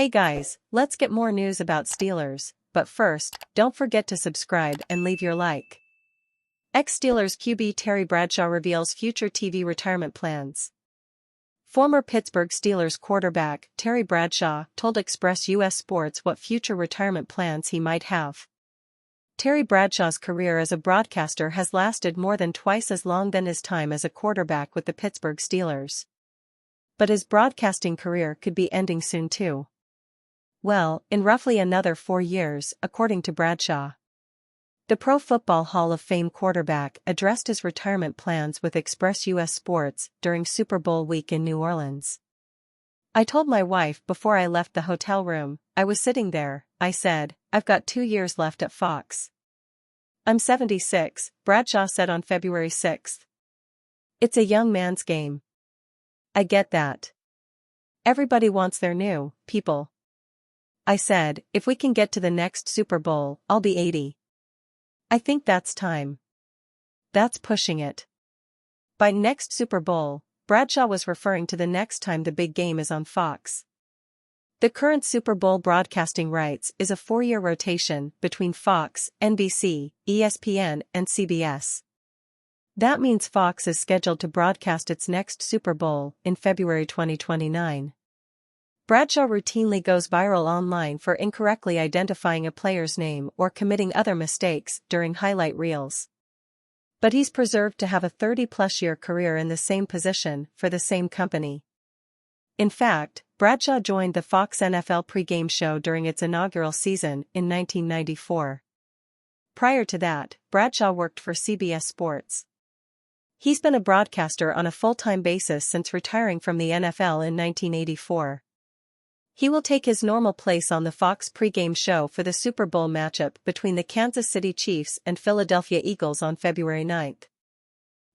Hey guys, let's get more news about Steelers, but first, don't forget to subscribe and leave your like. Ex-Steelers QB Terry Bradshaw reveals future TV retirement plans. Former Pittsburgh Steelers quarterback Terry Bradshaw told Express US Sports what future retirement plans he might have. Terry Bradshaw's career as a broadcaster has lasted more than twice as long than his time as a quarterback with the Pittsburgh Steelers. But his broadcasting career could be ending soon too. Well, in roughly another 4 years, according to Bradshaw. The Pro Football Hall of Fame quarterback addressed his retirement plans with Express US Sports during Super Bowl week in New Orleans. I told my wife before I left the hotel room, I was sitting there, I said, I've got 2 years left at Fox. I'm 76, Bradshaw said on February 6. It's a young man's game. I get that. Everybody wants their new people. I said, if we can get to the next Super Bowl, I'll be 80. I think that's time. That's pushing it. By next Super Bowl, Bradshaw was referring to the next time the big game is on Fox. The current Super Bowl broadcasting rights is a 4-year rotation between Fox, NBC, ESPN, and CBS. That means Fox is scheduled to broadcast its next Super Bowl in February 2029. Bradshaw routinely goes viral online for incorrectly identifying a player's name or committing other mistakes during highlight reels. But he's preserved to have a 30-plus-year career in the same position for the same company. In fact, Bradshaw joined the Fox NFL pregame show during its inaugural season in 1994. Prior to that, Bradshaw worked for CBS Sports. He's been a broadcaster on a full-time basis since retiring from the NFL in 1984. He will take his normal place on the Fox pregame show for the Super Bowl matchup between the Kansas City Chiefs and Philadelphia Eagles on February 9.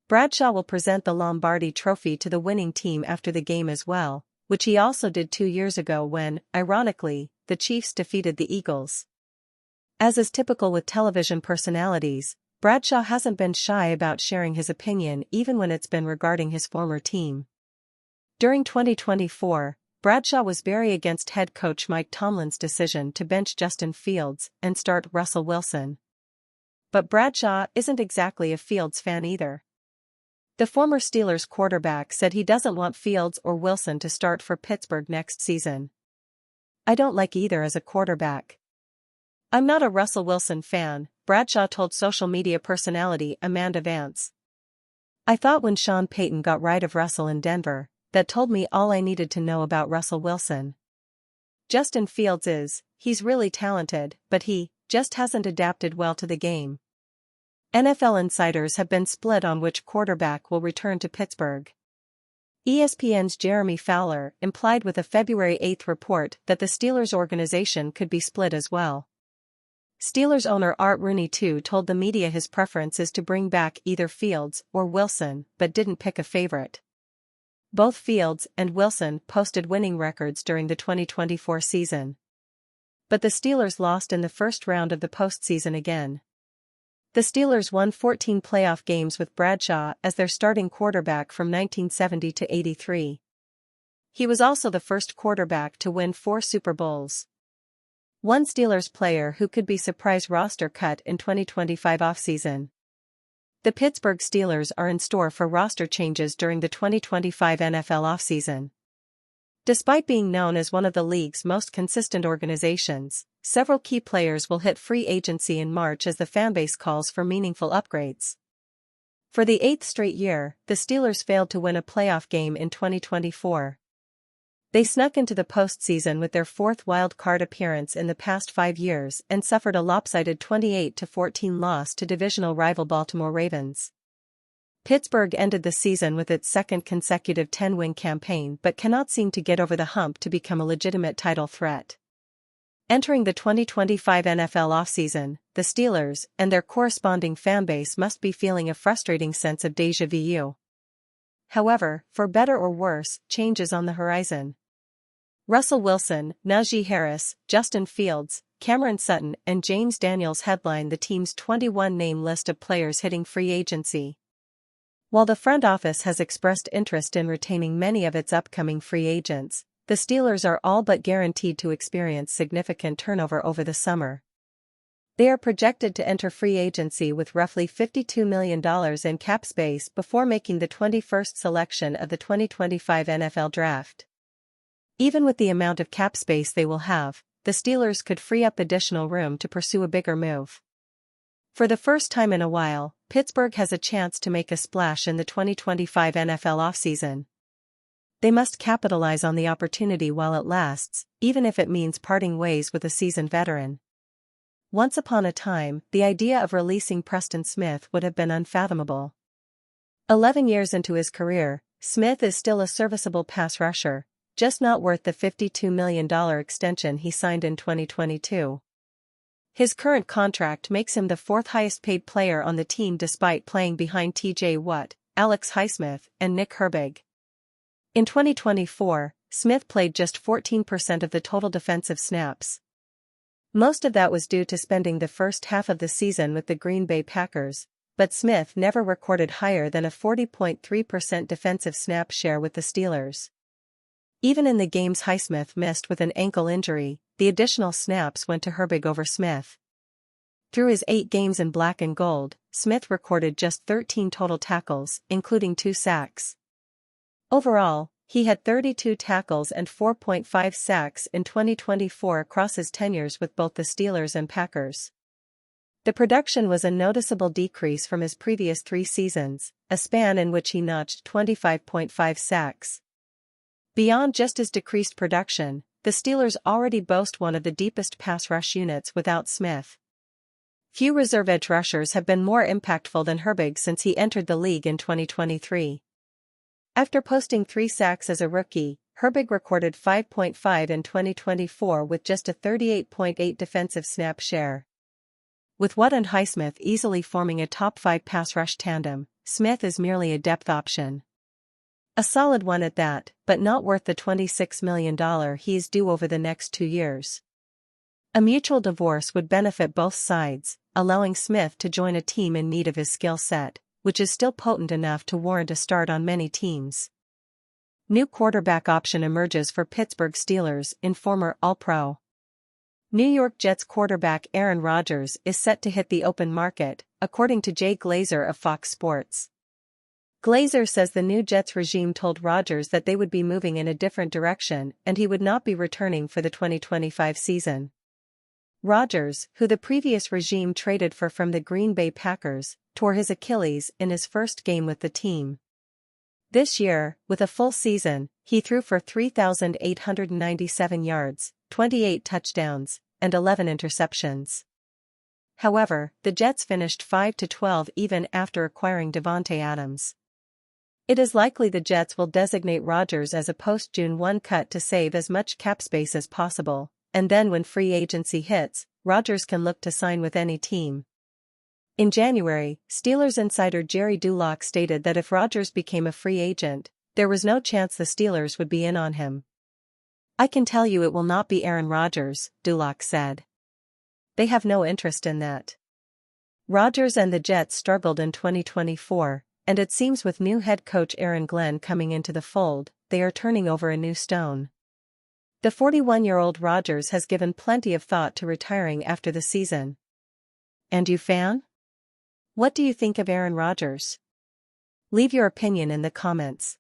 Bradshaw will present the Lombardi Trophy to the winning team after the game as well, which he also did 2 years ago when, ironically, the Chiefs defeated the Eagles. As is typical with television personalities, Bradshaw hasn't been shy about sharing his opinion even when it's been regarding his former team. During 2024, Bradshaw was very against head coach Mike Tomlin's decision to bench Justin Fields and start Russell Wilson. But Bradshaw isn't exactly a Fields fan either. The former Steelers quarterback said he doesn't want Fields or Wilson to start for Pittsburgh next season. I don't like either as a quarterback. I'm not a Russell Wilson fan, Bradshaw told social media personality Amanda Vance. I thought when Sean Payton got rid of Russell in Denver, that told me all I needed to know about Russell Wilson. Justin Fields he's really talented, but he just hasn't adapted well to the game. NFL insiders have been split on which quarterback will return to Pittsburgh. ESPN's Jeremy Fowler implied with a February 8 report that the Steelers organization could be split as well. Steelers owner Art Rooney too told the media his preference is to bring back either Fields or Wilson, but didn't pick a favorite. Both Fields and Wilson posted winning records during the 2024 season. But the Steelers lost in the first round of the postseason again. The Steelers won 14 playoff games with Bradshaw as their starting quarterback from 1970 to 83. He was also the first quarterback to win 4 Super Bowls. One Steelers player who could be surprise roster cut in 2025 offseason. The Pittsburgh Steelers are in store for roster changes during the 2025 NFL offseason. Despite being known as one of the league's most consistent organizations, several key players will hit free agency in March as the fanbase calls for meaningful upgrades. For the 8th straight year, the Steelers failed to win a playoff game in 2024. They snuck into the postseason with their 4th wild-card appearance in the past 5 years and suffered a lopsided 28-14 loss to divisional rival Baltimore Ravens. Pittsburgh ended the season with its 2nd consecutive 10-win campaign but cannot seem to get over the hump to become a legitimate title threat. Entering the 2025 NFL offseason, the Steelers and their corresponding fanbase must be feeling a frustrating sense of déjà vu. However, for better or worse, change is on the horizon. Russell Wilson, Najee Harris, Justin Fields, Cameron Sutton and James Daniels headline the team's 21-name list of players hitting free agency. While the front office has expressed interest in retaining many of its upcoming free agents, the Steelers are all but guaranteed to experience significant turnover over the summer. They are projected to enter free agency with roughly $52 million in cap space before making the 21st selection of the 2025 NFL Draft. Even with the amount of cap space they will have, the Steelers could free up additional room to pursue a bigger move. For the first time in a while, Pittsburgh has a chance to make a splash in the 2025 NFL offseason. They must capitalize on the opportunity while it lasts, even if it means parting ways with a seasoned veteran. Once upon a time, the idea of releasing Preston Smith would have been unfathomable. 11 years into his career, Smith is still a serviceable pass rusher, just not worth the $52 million extension he signed in 2022. His current contract makes him the fourth highest paid player on the team despite playing behind T.J. Watt, Alex Highsmith, and Nick Herbig. In 2024, Smith played just 14% of the total defensive snaps. Most of that was due to spending the first half of the season with the Green Bay Packers, but Smith never recorded higher than a 40.3% defensive snap share with the Steelers. Even in the games Highsmith missed with an ankle injury, the additional snaps went to Herbig over Smith. Through his 8 games in black and gold, Smith recorded just 13 total tackles, including 2 sacks. Overall, he had 32 tackles and 4.5 sacks in 2024 across his tenures with both the Steelers and Packers. The production was a noticeable decrease from his previous 3 seasons, a span in which he notched 25.5 sacks. Beyond just his decreased production, the Steelers already boast one of the deepest pass rush units without Smith. Few reserve edge rushers have been more impactful than Herbig since he entered the league in 2023. After posting 3 sacks as a rookie, Herbig recorded 5.5 in 2024 with just a 38.8 defensive snap share. With Watt and Highsmith easily forming a top 5 pass rush tandem, Smith is merely a depth option. A solid one at that, but not worth the $26 million he's due over the next 2 years. A mutual divorce would benefit both sides, allowing Smith to join a team in need of his skill set, which is still potent enough to warrant a start on many teams. New quarterback option emerges for Pittsburgh Steelers in former All-Pro. New York Jets quarterback Aaron Rodgers is set to hit the open market, according to Jay Glazer of Fox Sports. Glazer says the new Jets regime told Rodgers that they would be moving in a different direction and he would not be returning for the 2025 season. Rodgers, who the previous regime traded for from the Green Bay Packers, tore his Achilles in his first game with the team. This year, with a full season, he threw for 3,897 yards, 28 touchdowns, and 11 interceptions. However, the Jets finished 5-12 even after acquiring Davante Adams. It is likely the Jets will designate Rodgers as a post-June 1 cut to save as much cap space as possible, and then when free agency hits, Rodgers can look to sign with any team. In January, Steelers insider Jerry Dulac stated that if Rodgers became a free agent, there was no chance the Steelers would be in on him. "I can tell you it will not be Aaron Rodgers," Dulac said. "They have no interest in that." Rodgers and the Jets struggled in 2024, and it seems with new head coach Aaron Glenn coming into the fold, they are turning over a new stone. The 41-year-old Rodgers has given plenty of thought to retiring after the season. And you, fan? What do you think of Aaron Rodgers? Leave your opinion in the comments.